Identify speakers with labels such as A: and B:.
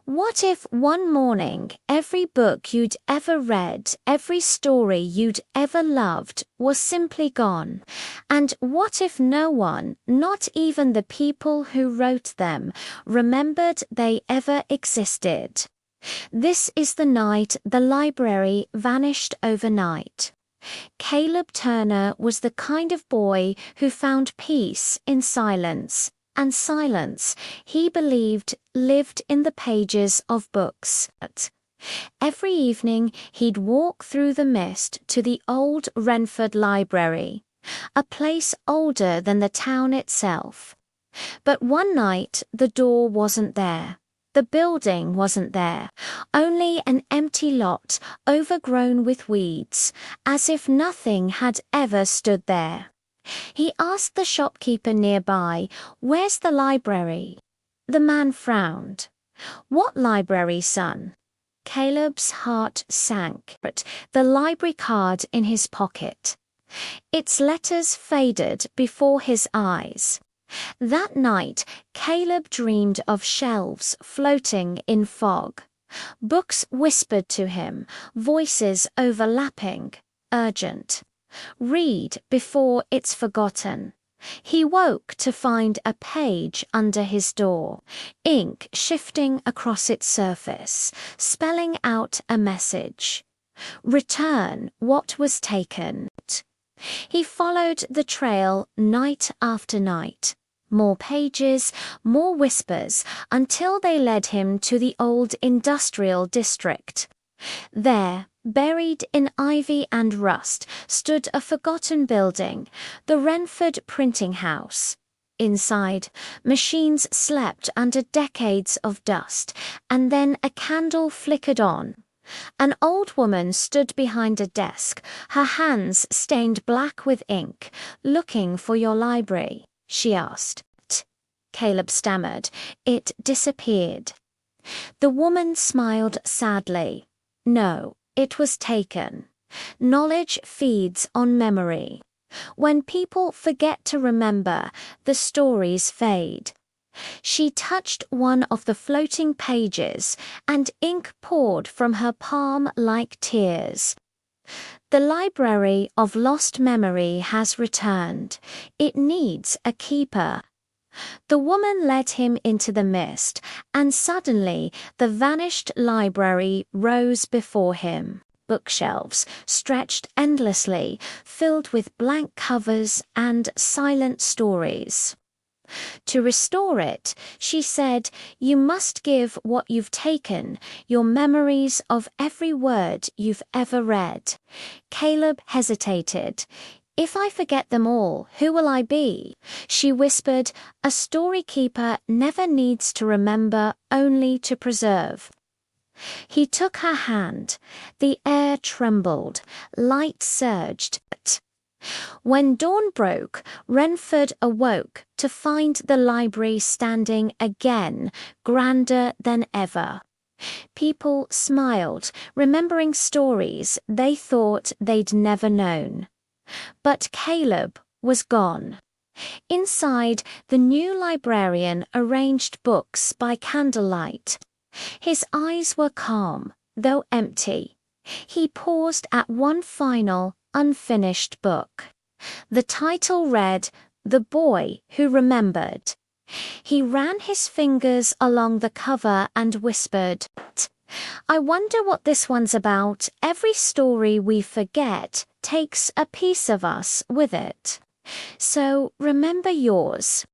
A: What if one morning every book you'd ever read, every story you'd ever loved was simply gone? And what if no one, not even the people who wrote them, remembered they ever existed? This is the night the library vanished overnight. Caleb Turner was the kind of boy who found peace in silence, and silence, he believed, lived in the pages of books. Every evening he'd walk through the mist to the old Renford Library, a place older than the town itself. But one night the door wasn't there. The building wasn't there, only an empty lot overgrown with weeds, as if nothing had ever stood there. He asked the shopkeeper nearby, "Where's the library?" The man frowned. "What library, son?" Caleb's heart sank. The library card in his pocket. Its letters faded before his eyes. That night, Caleb dreamed of shelves floating in fog. Books whispered to him, voices overlapping, urgent. Read before it's forgotten. He woke to find a page under his door, ink shifting across its surface, spelling out a message. Return what was taken. He followed the trail night after night. More pages, more whispers, until they led him to the old industrial district. There, buried in ivy and rust, stood a forgotten building, the Renford Printing House. Inside, machines slept under decades of dust, and then a candle flickered on. An old woman stood behind a desk, her hands stained black with ink. "Looking for your library?" she asked. Caleb stammered. It disappeared. The woman smiled sadly. "No, it was taken. Knowledge feeds on memory. When people forget to remember, the stories fade." She touched one of the floating pages, and ink poured from her palm like tears. "The Library of Lost Memory has returned. It needs a keeper." The woman led him into the mist, and suddenly the vanished library rose before him. Bookshelves stretched endlessly, filled with blank covers and silent stories. To restore it, she said, "You must give what you've taken, your memories of every word you've ever read." Caleb hesitated. "If I forget them all, who will I be?" She whispered, "A story keeper never needs to remember, only to preserve." He took her hand. The air trembled. Light surged. When dawn broke, Renford awoke to find the library standing again, grander than ever. People smiled, remembering stories they thought they'd never known. But Caleb was gone. Inside, the new librarian arranged books by candlelight. His eyes were calm, though empty. He paused at one final, unfinished book. The title read, "The Boy Who Remembered." He ran his fingers along the cover and whispered, "I wonder what this one's about. Every story we forget takes a piece of us with it. So remember yours."